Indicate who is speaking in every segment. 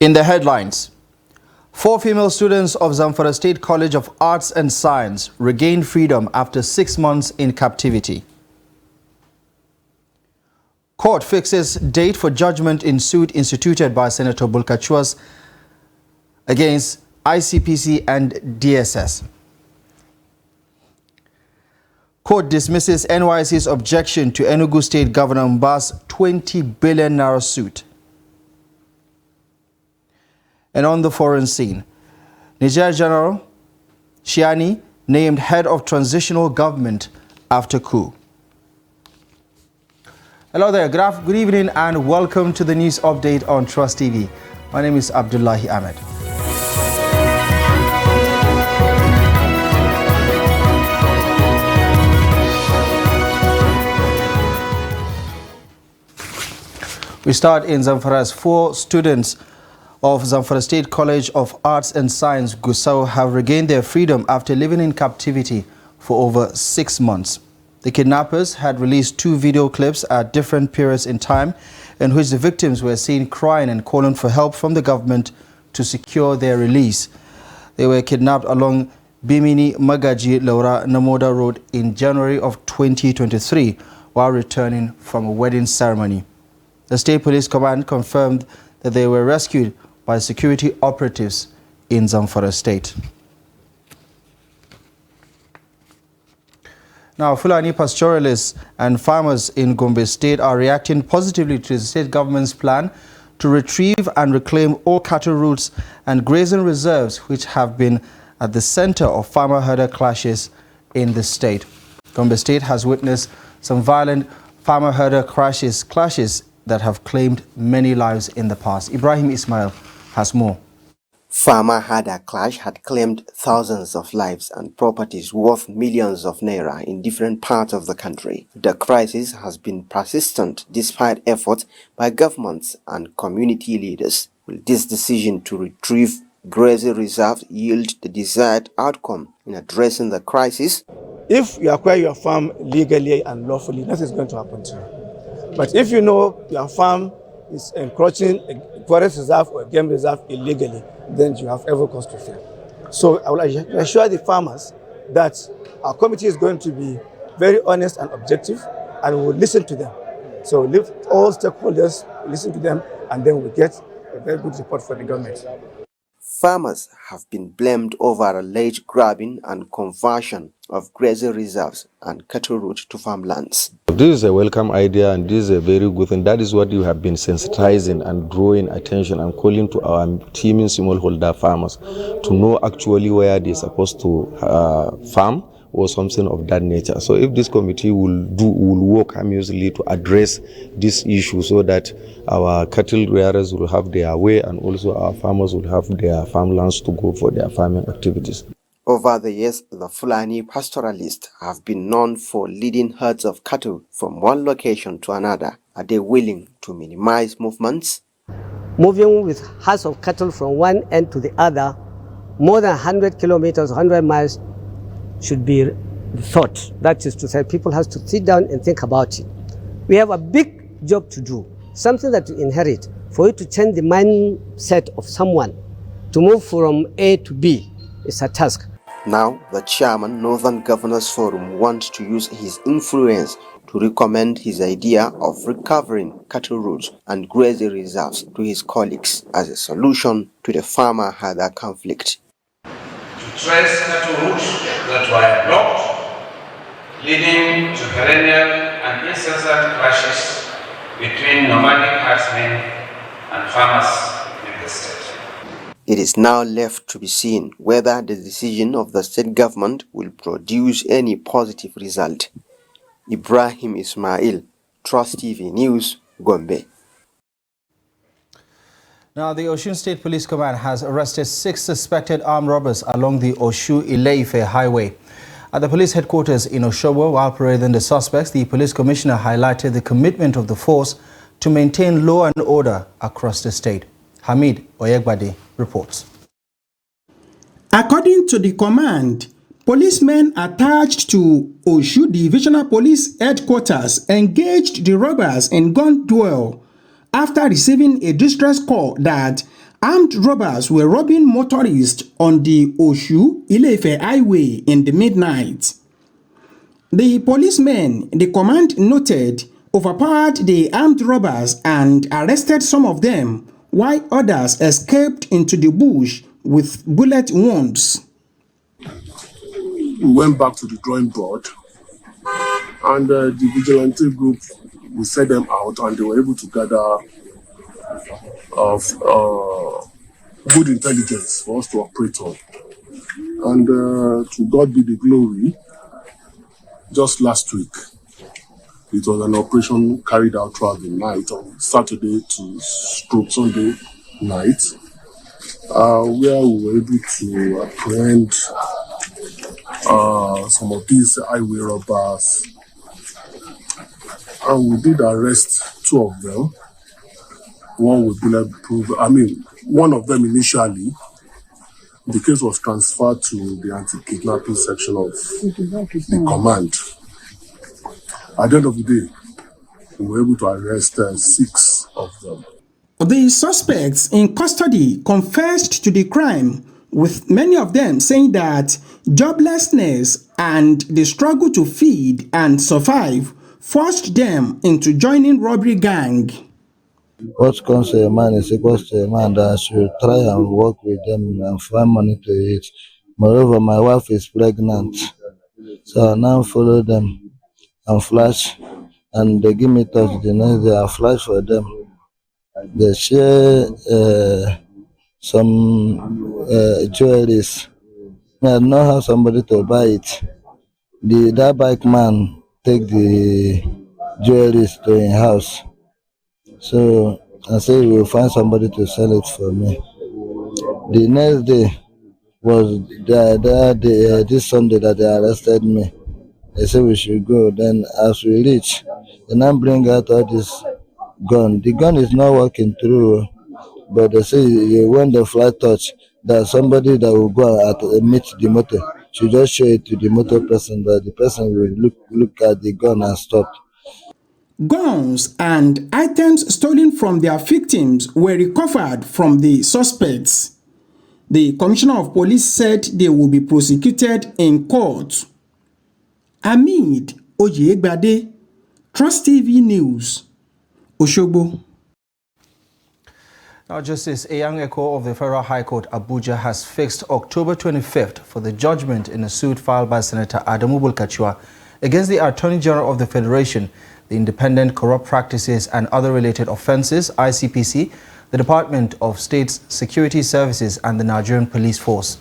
Speaker 1: In the headlines, 4 female students of Zamfara State College of Arts and Science regained freedom after 6 months in captivity. Court fixes date for judgment in suit instituted by Senator Bulkachuas against ICPC and DSS. Court dismisses NYSC's objection to Enugu State Governor Mba's 20 billion naira suit. And on the foreign scene, Niger General Chiani named head of transitional government after coup. Hello there, good evening and welcome to the news update on Trust TV. My name is Abdullahi Ahmed. We start in Zamfara as 4 students of Zamfara State College of Arts and Science, Gusau, have regained their freedom after living in captivity for over 6 months. The kidnappers had released 2 video clips at different periods in time in which the victims were seen crying and calling for help from the government to secure their release. They were kidnapped along Bimini Magaji Laura Namoda Road in January of 2023 while returning from a wedding ceremony. The State Police Command confirmed that they were rescued by security operatives in Zamfara State. Now, Fulani pastoralists and farmers in Gombe State are reacting positively to the state government's plan to retrieve and reclaim all cattle routes and grazing reserves which have been at the center of farmer-herder clashes in the state. Gombe State has witnessed some violent farmer-herder clashes that have claimed many lives in the past. Ibrahim Ismail has more.
Speaker 2: Farmer-herder clash had claimed thousands of lives and properties worth millions of naira in different parts of the country. The crisis has been persistent despite efforts by governments and community leaders. Will this decision to retrieve grazing reserves yield the desired outcome in addressing the crisis?
Speaker 3: If you acquire your farm legally and lawfully, nothing is going to happen to you. But if you know your farm is encroaching a forest reserve or a game reserve illegally, then you have every cause to fear. So I will assure the farmers that our committee is going to be very honest and objective, and we will listen to them. So let all stakeholders listen to them, and then we get a very good report for the government.
Speaker 2: Farmers have been blamed over alleged grabbing and conversion of grazing reserves and cattle routes to farmlands.
Speaker 4: This is a welcome idea and this is a very good thing. That is what you have been sensitizing and drawing attention and calling to our teaming smallholder farmers to know actually where they're supposed to farm or something of that nature. So if this committee will work aimlessly to address this issue so that our cattle rearers will have their way and also our farmers will have their farmlands to go for their farming activities.
Speaker 2: Over the years, the Fulani pastoralists have been known for leading herds of cattle from one location to another. Are they willing to minimize movements?
Speaker 5: Moving with herds of cattle from one end to the other, more than 100 kilometers, 100 miles, should be thought. That is to say, people have to sit down and think about it. We have a big job to do, something that you inherit. For you to change the mindset of someone to move from A to B is a task.
Speaker 2: Now, the chairman, Northern Governors Forum, wants to use his influence to recommend his idea of recovering cattle routes and grazing reserves to his colleagues as a solution to the farmer-herder conflict.
Speaker 6: To trace cattle routes that were blocked, leading to perennial and incessant clashes between nomadic herdsmen and farmers in the state.
Speaker 2: It is now left to be seen whether the decision of the state government will produce any positive result. Ibrahim Ismail, Trust TV News, Gombe.
Speaker 1: Now, the Osun State Police Command has arrested 6 suspected armed robbers along the Oshu-Ile-Ife highway. At the police headquarters in Oshobo, while parading the suspects, the police commissioner highlighted the commitment of the force to maintain law and order across the state. Hamid Oyegbade reports.
Speaker 7: According to the command, policemen attached to Oshu Divisional Police Headquarters engaged the robbers in gun duel after receiving a distress call that armed robbers were robbing motorists on the Oshu-Ile-Ife highway in the midnight. The policemen, the command noted, overpowered the armed robbers and arrested some of them, while others escaped into the bush with bullet wounds.
Speaker 8: We went back to the drawing board, and the vigilante group, we set them out, and they were able to gather good intelligence for us to operate on. And to God be the glory, just last week, it was an operation carried out throughout the night on Saturday to Sunday night, where we were able to apprehend some of these highway robbers, and we did arrest 2 of them. One with bulletproof. One of them initially, the case was transferred to the anti-kidnapping section of the command. At the end of the day, we were able to arrest 6 of them.
Speaker 7: The suspects in custody confessed to the crime, with many of them saying that joblessness and the struggle to feed and survive forced them into joining robbery gang.
Speaker 9: What comes to a man is equals to a man that should try and work with them and find money to eat. Moreover, my wife is pregnant, so I now follow them and flash, and they give me touch. The next day I flash for them. They share some jewelries. I don't have somebody to buy it. That bike man take the jewelries to his house. So I say we will find somebody to sell it for me. The next day was this Sunday that they arrested me. They said we should go. Then as we reach, they now bring out all this gun. The gun is not working through, but they say when the flight touch, that somebody that will go and meet the motor should just show it to the motor person, but the person will look at the gun and stop.
Speaker 7: Guns and items stolen from their victims were recovered from the suspects. The Commissioner of Police said they will be prosecuted in court. Hamid Oyegbade, Trust TV News, Oshogbo.
Speaker 1: Now, Justice Eyang Eko of the Federal High Court, Abuja, has fixed October 25th for the judgment in a suit filed by Senator Adamu Bulkachuwa against the Attorney General of the Federation, the Independent Corrupt Practices and Other Related Offences, ICPC, the Department of State's Security Services and the Nigerian Police Force.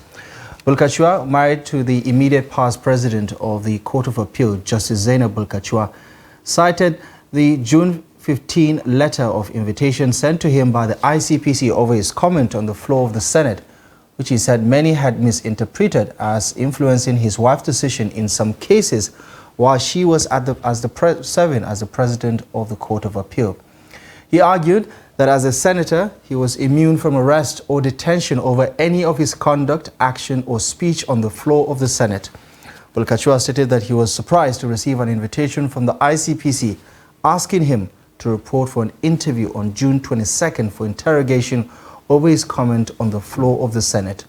Speaker 1: Bulkachuwa, married to the immediate past president of the Court of Appeal, Justice Zainab Bulkachuwa, cited the June 15 letter of invitation sent to him by the ICPC over his comment on the floor of the Senate, which he said many had misinterpreted as influencing his wife's decision in some cases while she was serving as the president of the Court of Appeal. He argued that as a senator, he was immune from arrest or detention over any of his conduct, action, or speech on the floor of the Senate. Bulkachuwa stated that he was surprised to receive an invitation from the ICPC asking him to report for an interview on June 22nd for interrogation over his comment on the floor of the Senate.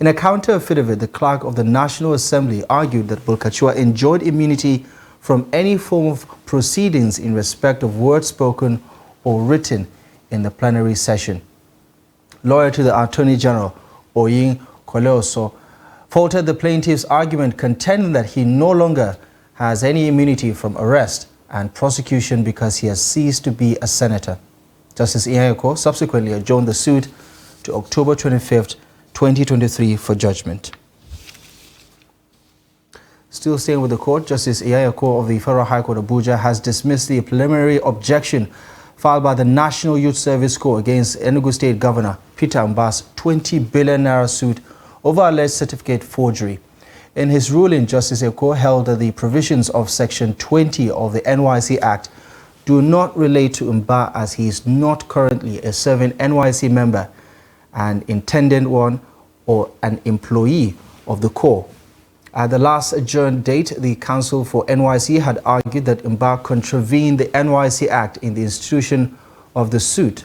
Speaker 1: In a counter affidavit, the clerk of the National Assembly argued that Bulkachuwa enjoyed immunity from any form of proceedings in respect of words spoken or written in the plenary session. Lawyer to the Attorney General, Oyin Koleoso, faulted the plaintiff's argument, contending that he no longer has any immunity from arrest and prosecution because he has ceased to be a senator. Justice Iyayeko subsequently adjourned the suit to October 25th, 2023 for judgment. Still staying with the court, Justice Iyayeko of the Federal High Court Abuja has dismissed the preliminary objection filed by the National Youth Service Corps against Enugu State Governor Peter Mbah's 20 billion naira suit over alleged certificate forgery. In his ruling, Justice Eko held that the provisions of Section 20 of the NYC Act do not relate to Mbah, as he is not currently a serving NYC member, an intended one, or an employee of the Corps. At the last adjourned date, the Counsel for NYC had argued that Mbah contravened the NYC Act in the institution of the suit.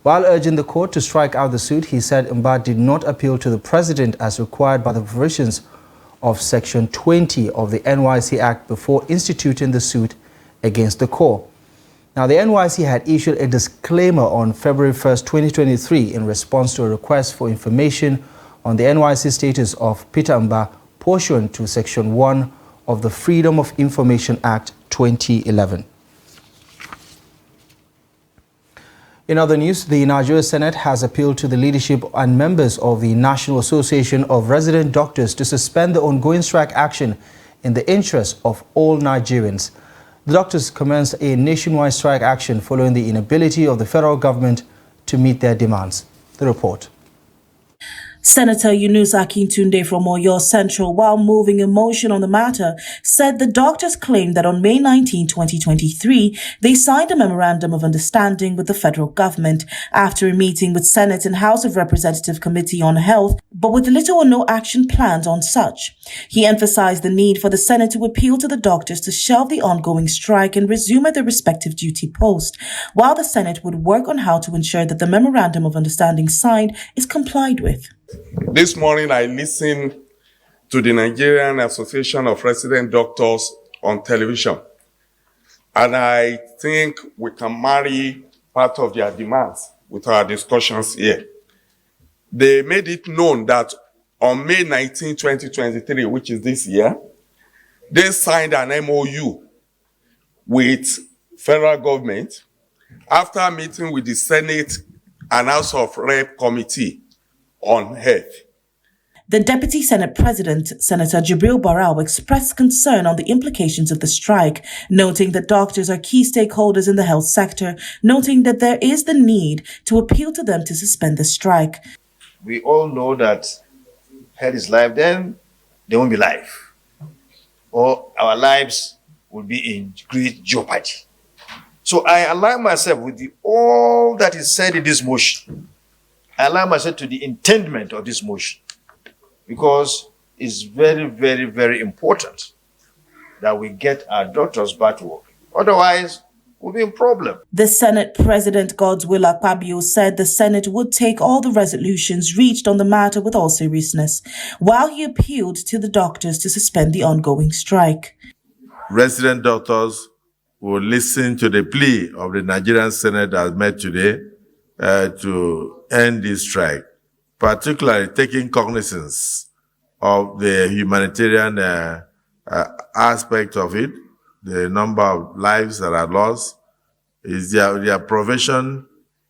Speaker 1: While urging the court to strike out the suit, he said Mba did not appeal to the president as required by the provisions of Section 20 of the NYC Act before instituting the suit against the Corps. Now, the NYC had issued a disclaimer on February 1st, 2023 in response to a request for information on the NYC status of Peter Mba pursuant to Section 1 of the Freedom of Information Act 2011. In other news, the Nigeria Senate has appealed to the leadership and members of the National Association of Resident Doctors to suspend the ongoing strike action in the interest of all Nigerians. The doctors commenced a nationwide strike action following the inability of the federal government to meet their demands. The report.
Speaker 10: Senator Yunus Akintunde from Oyo Central, while moving a motion on the matter, said the doctors claimed that on May 19, 2023, they signed a memorandum of understanding with the federal government after a meeting with Senate and House of Representatives Committee on Health, but with little or no action planned on such. He emphasized the need for the Senate to appeal to the doctors to shelve the ongoing strike and resume at their respective duty post, while the Senate would work on how to ensure that the memorandum of understanding signed is complied with.
Speaker 11: This morning, I listened to the Nigerian Association of Resident Doctors on television, and I think we can marry part of their demands with our discussions here. They made it known that on May 19, 2023, which is this year, they signed an MOU with federal government after meeting with the Senate and House of Rep Committee on Health.
Speaker 10: The Deputy Senate President, Senator Jibril Barau, expressed concern on the implications of the strike, noting that doctors are key stakeholders in the health sector, noting that there is the need to appeal to them to suspend the strike.
Speaker 12: We all know that health is life, then there won't be life, or our lives will be in great jeopardy. So I align myself with all that is said in this motion. I align myself to the intendment of this motion because it's very, very, very important that we get our doctors back to work. Otherwise, we'll be in problem.
Speaker 10: The Senate President Godswill Akpabio said the Senate would take all the resolutions reached on the matter with all seriousness, while he appealed to the doctors to suspend the ongoing strike.
Speaker 13: Resident doctors will listen to the plea of the Nigerian Senate as met today to end this strike, particularly taking cognizance of the humanitarian aspect of it, the number of lives that are lost. Their profession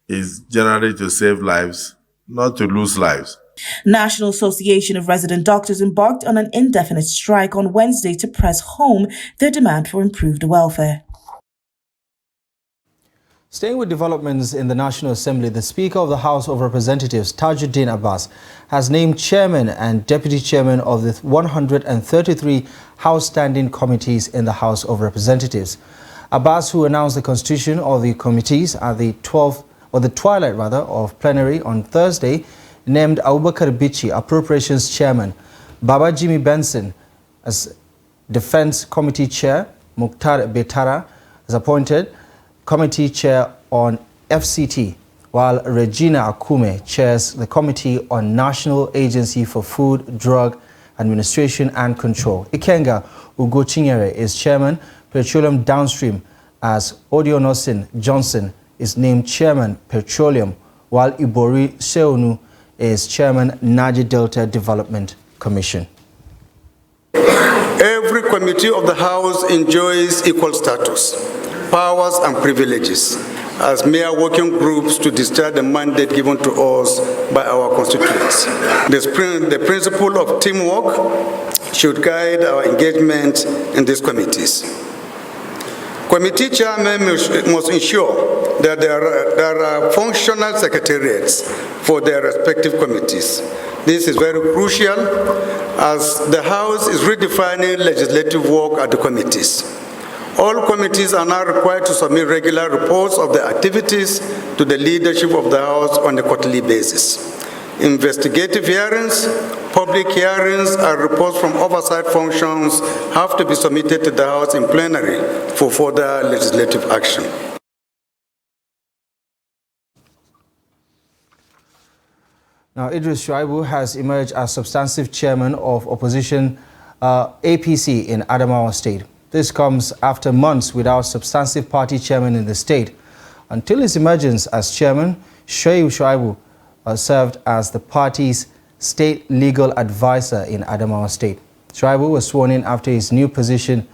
Speaker 13: is generally to save lives, not to lose lives.
Speaker 10: National Association of Resident Doctors embarked on an indefinite strike on Wednesday to press home their demand for improved welfare.
Speaker 1: Staying with developments in the National Assembly, the Speaker of the House of Representatives, Tajuddin Abbas, has named chairman and deputy chairman of the 133 House standing committees in the House of Representatives. Abbas, who announced the constitution of the committees at the twilight of plenary on Thursday, named Abubakar Bichi appropriations chairman, Babajimi Benson as Defense Committee chair, Mukhtar Betara is appointed Committee Chair on FCT, while Regina Akume chairs the Committee on National Agency for Food, Drug Administration and Control. Ikenga Ugochinyere is Chairman, Petroleum Downstream, as Odionosin Johnson is named Chairman, Petroleum, while Ibori Seonu is Chairman, Niger Delta Development Commission.
Speaker 14: Every committee of the House enjoys equal status, powers and privileges as mere working groups to discharge the mandate given to us by our constituents. The principle of teamwork should guide our engagement in these committees. Committee chairmen must ensure that there are functional secretariats for their respective committees. This is very crucial as the House is redefining legislative work at the committees. All committees are now required to submit regular reports of their activities to the leadership of the House on a quarterly basis. Investigative hearings, public hearings, and reports from oversight functions have to be submitted to the House in plenary for further legislative action.
Speaker 1: Now, Idris Shuaibu has emerged as substantive chairman of opposition APC in Adamawa State. This comes after months without substantive party chairman in the state. Until his emergence as chairman, Shuaibu served as the party's state legal advisor in Adamawa State. Shuaibu was sworn in after his new position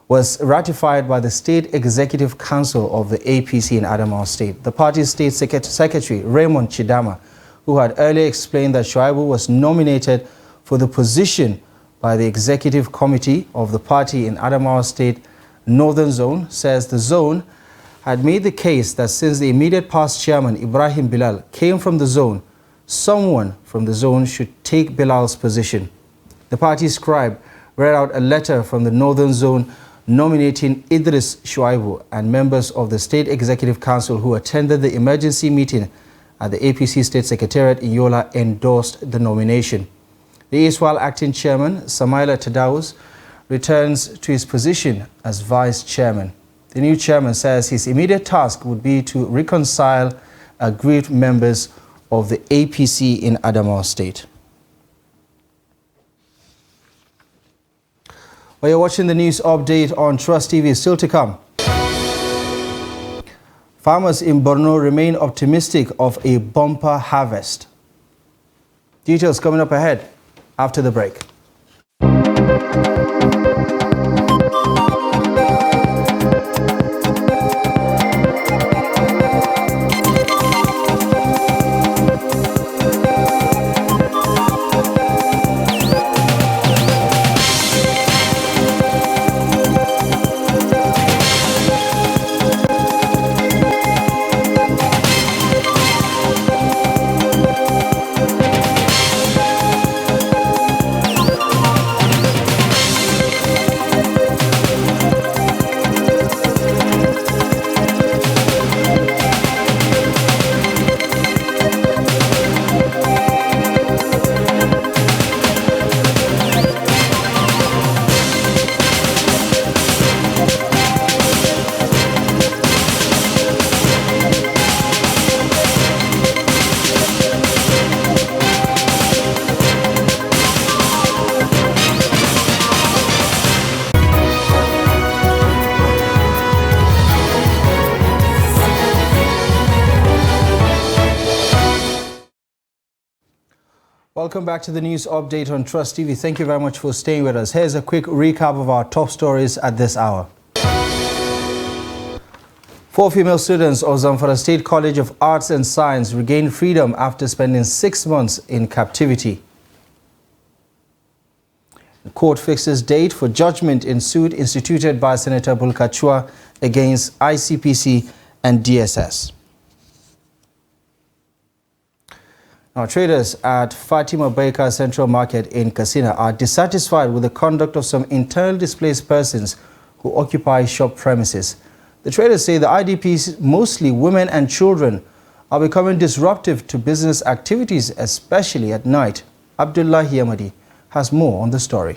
Speaker 1: was ratified by the State Executive Council of the APC in Adamawa State. The party's state secretary, Raymond Chidama, who had earlier explained that Shuaibu was nominated for the position by the executive committee of the party in Adamawa State Northern Zone, says the zone had made the case that since the immediate past chairman, Ibrahim Bilal, came from the zone, someone from the zone should take Bilal's position. The party scribe read out a letter from the Northern Zone nominating Idris Shuaibu, and members of the State Executive Council who attended the emergency meeting at the APC State Secretariat in Yola endorsed the nomination. The erstwhile acting chairman, Samaila Tadawus, returns to his position as vice chairman. The new chairman says his immediate task would be to reconcile aggrieved members of the APC in Adamawa State. Well, you're watching the news update on Trust TV. Still to come. Farmers in Borno remain optimistic of a bumper harvest. Details coming up ahead after the break. Welcome back to the news update on Trust TV. Thank you very much for staying with us. Here's a quick recap of our top stories at this hour. 4 female students of Zamfara State College of Arts and Science regained freedom after spending 6 months in captivity. The court fixes date for judgment in suit instituted by Senator Bulkachua against ICPC and DSS. Now, traders at Fatima Baker Central Market in Katsina are dissatisfied with the conduct of some internally displaced persons who occupy shop premises. The traders say the IDPs, mostly women and children, are becoming disruptive to business activities, especially at night. Abdullahi Yamadi has more on the story.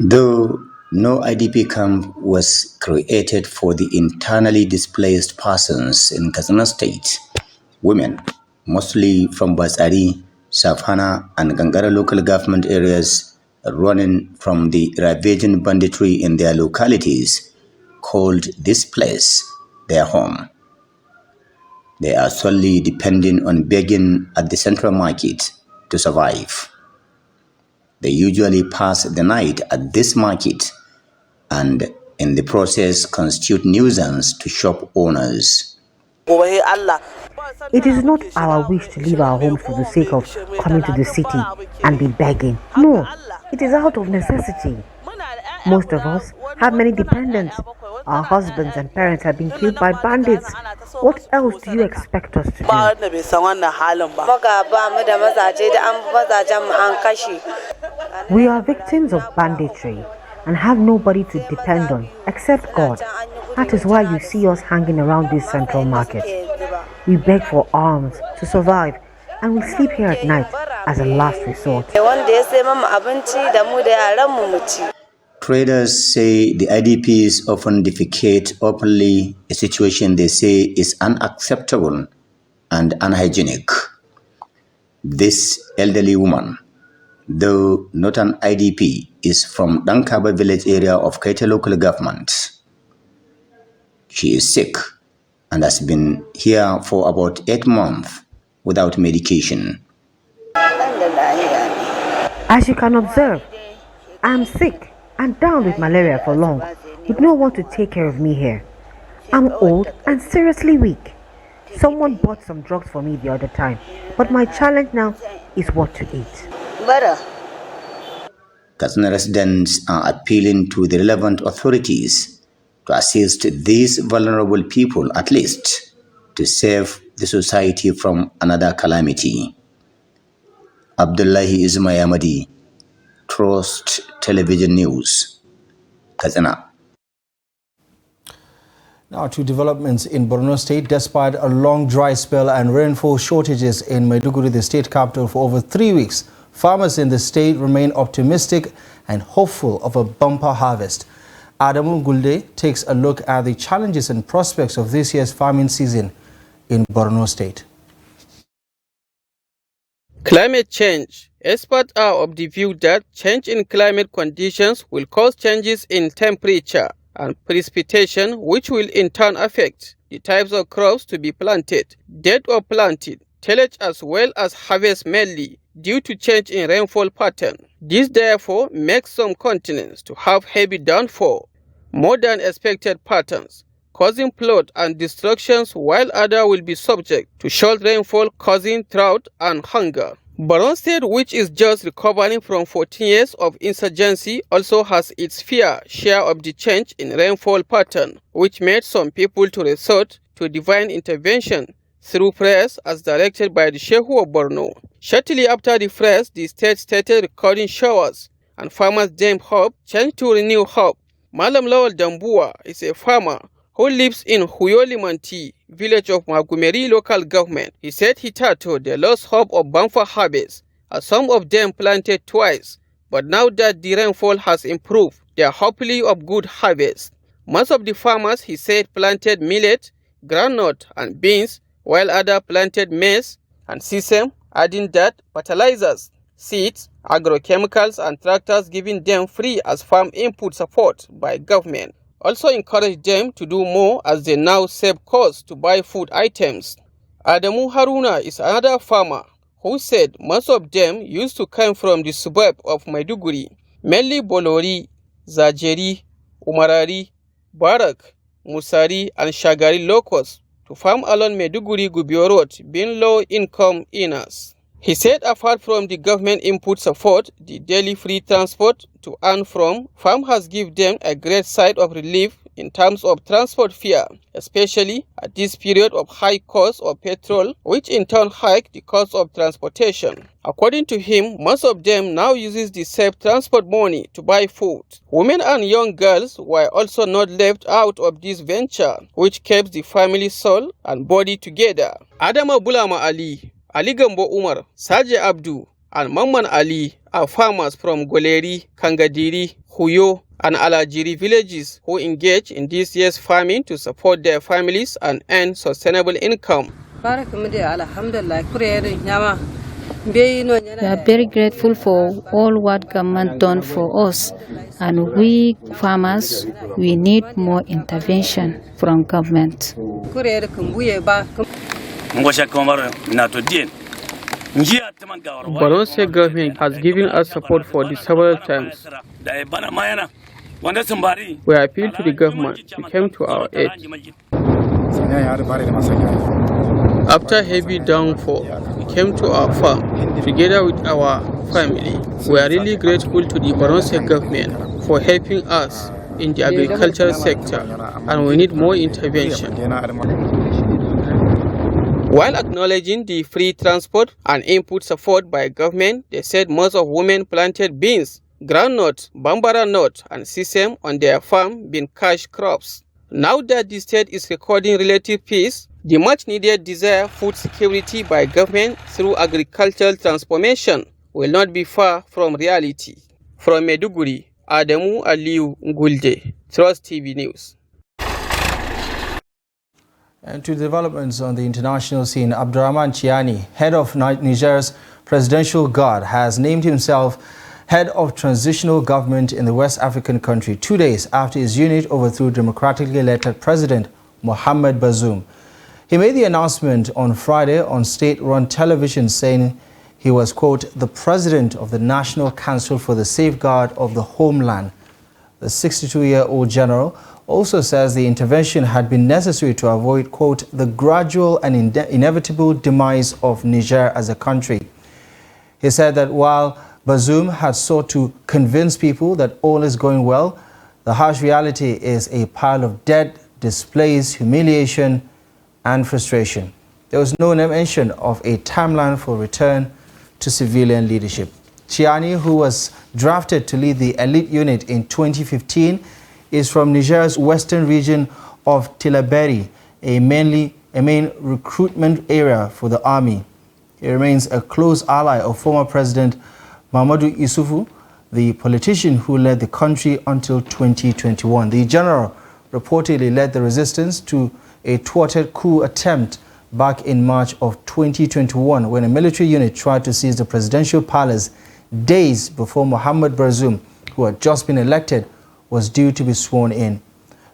Speaker 15: Though no IDP camp was created for the internally displaced persons in Katsina State, women, mostly from Basari, Safana and Gangara local government areas, running from the ravaging banditry in their localities, called this place their home. They are solely depending on begging at the central market to survive. They usually pass the night at this market and in the process constitute nuisance to shop owners.
Speaker 16: It is not our wish to leave our homes for the sake of coming to the city and be begging. No, it is out of necessity. Most of us have many dependents. Our husbands and parents have been killed by bandits. What else do you expect us to do? We are victims of banditry and have nobody to depend on except God. That is why you see us hanging around this central market. We beg for alms to survive and we sleep here at night as a last resort.
Speaker 15: Traders say the IDPs often defecate openly, a situation they say is unacceptable and unhygienic. This elderly woman, though not an IDP, is from Dankaba village area of Kaita local government. She is sick and has been here for about 8 months without medication.
Speaker 16: As you can observe, I am sick and down with malaria for long, with no one to take care of me here. I'm old and seriously weak. Someone bought some drugs for me the other time, but my challenge now is what to eat.
Speaker 15: Katsina residents are appealing to the relevant authorities to assist these vulnerable people, at least to save the society from another calamity. Abdullahi Ismayamadi, Trust Television News, Katsina.
Speaker 1: Now to developments in Borno State. Despite a long dry spell and rainfall shortages in Maiduguri, the state capital, for over 3 weeks, farmers in the state remain optimistic and hopeful of a bumper harvest. Adamu Gulde takes a look at the challenges and prospects of this year's farming season in Borno State.
Speaker 17: Climate change. Experts are of the view that change in climate conditions will cause changes in temperature and precipitation, which will in turn affect the types of crops to be planted, date of planting, tillage as well as harvest, mainly due to change in rainfall pattern. This therefore makes some continents to have heavy downfall, more than expected patterns, causing flood and destructions, while others will be subject to short rainfall, causing drought and hunger. Borno State, which is just recovering from 14 years of insurgency, also has its fair share of the change in rainfall pattern, which made some people to resort to divine intervention through prayers as directed by the Shehu of Borno. Shortly after the prayers, the state started recording showers, and farmers deemed hope changed to renewed hope. Malam Lawal Dambua is a farmer who lives in Huyolimanti, village of Magumeri local government. He said hitherto they lost hope of bumper harvest, as some of them planted twice, but now that the rainfall has improved, they are hopefully of good harvest. Most of the farmers, he said, planted millet, groundnut and beans, while others planted maize and sesame, adding that fertilizers, seeds, agrochemicals and tractors giving them free as farm input support by government also encourage them to do more, as they now save costs to buy food items. Adamu Haruna is another farmer who said most of them used to come from the suburb of Maiduguri, mainly Bolori, Zajeri, Umarari, Barak, Musari and Shagari locals, to farm along Maiduguri-Gubbio Road, being low-income earners. He said apart from the government input support, the daily free transport to and from farm has given them a great side of relief in terms of transport fare, especially at this period of high cost of petrol, which in turn hike the cost of transportation. According to him, most of them now uses the saved transport money to buy food. Women and young girls were also not left out of this venture, which keeps the family soul and body together. Adama Bulama Ali Gambo Umar, Saje Abdu, and Mamman Ali are farmers from Goleri, Kangadiri, Huyo, and Alajiri villages who engage in this year's farming to support their families and earn sustainable income.
Speaker 18: We are very grateful for all what government done for us, and we farmers, we need more intervention from government.
Speaker 17: Borno State government has given us support for this several times. We appeal to the government to come to our aid. After heavy downfall, we came to our farm together with our family. We are really grateful to the Borno State government for helping us in the agricultural sector, and we need more intervention. While acknowledging the free transport and input support by government, they said most of women planted beans, groundnut, bambara nut, and sesame on their farm being cash crops. Now that the state is recording relative peace, the much-needed desired food security by government through agricultural transformation will not be far from reality. From Maiduguri, Adamu Aliu Ngulde, Trust TV News.
Speaker 1: And to developments on the international scene, Abdurrahman Chiani, head of Niger's Presidential Guard, has named himself head of transitional government in the West African country 2 days after his unit overthrew democratically elected President Mohamed Bazoum. He made the announcement on Friday on state-run television, saying he was, quote, the president of the National Council for the Safeguard of the Homeland. The 62-year-old general also says the intervention had been necessary to avoid, quote, the gradual and inevitable demise of Niger as a country. He said that while Bazoum had sought to convince people that all is going well, the harsh reality is a pile of dead, displays, humiliation, and frustration. There was no mention of a timeline for return to civilian leadership. Chiani, who was drafted to lead the elite unit in 2015, is from Niger's western region of Tillaberi, a main recruitment area for the army. He remains a close ally of former President Mahamadou Issoufou, the politician who led the country until 2021. The general reportedly led the resistance to a thwarted coup attempt back in March of 2021 when a military unit tried to seize the presidential palace days before Mohamed Bazoum, who had just been elected, was due to be sworn in.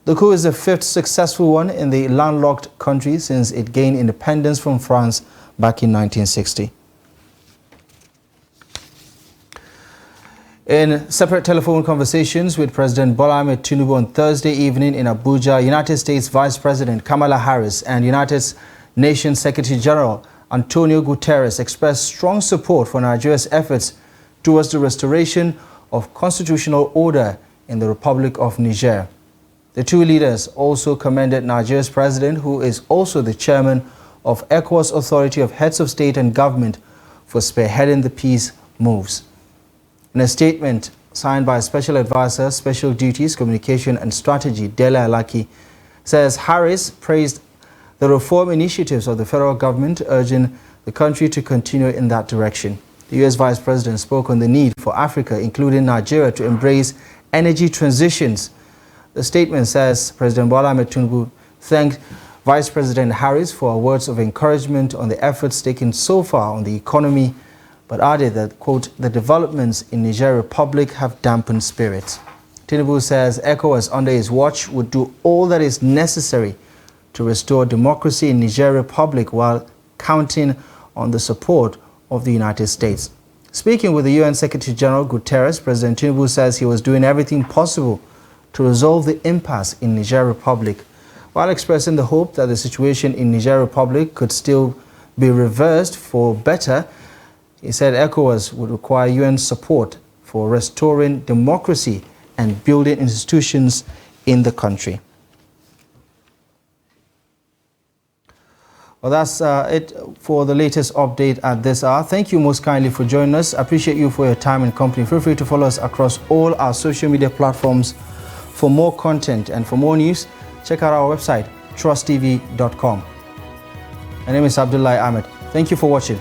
Speaker 1: The coup is the fifth successful one in the landlocked country since it gained independence from France back in 1960. In separate telephone conversations with President Bola Ahmed Tinubu on Thursday evening in Abuja, United States Vice President Kamala Harris and United Nations Secretary General Antonio Guterres expressed strong support for Nigeria's efforts towards the restoration of constitutional order in the Republic of Niger. The two leaders also commended Nigeria's president, who is also the chairman of ECOWAS Authority of Heads of State and Government, for spearheading the peace moves. In a statement signed by Special Advisor, Special Duties, Communication and Strategy, Dele Alaki, says Harris praised the reform initiatives of the federal government, urging the country to continue in that direction. The U.S. Vice President spoke on the need for Africa, including Nigeria, to embrace energy transitions. The statement says President Bola Ahmed Tinubu thanked Vice President Harris for her words of encouragement on the efforts taken so far on the economy, but added that, quote, the developments in Niger Republic have dampened spirits. Tinubu says ECOWAS under his watch would do all that is necessary to restore democracy in Niger Republic while counting on the support of the United States. Speaking with the UN Secretary General Guterres, President Tinubu says he was doing everything possible to resolve the impasse in Niger Republic, while expressing the hope that the situation in Niger Republic could still be reversed for better. He said ECOWAS would require UN support for restoring democracy and building institutions in the country. Well, that's it for the latest update at this hour. Thank you most kindly for joining us. I appreciate you for your time and company. Feel free to follow us across all our social media platforms for more content and for more news. Check out our website, trusttv.com. My name is Abdullahi Ahmed. Thank you for watching.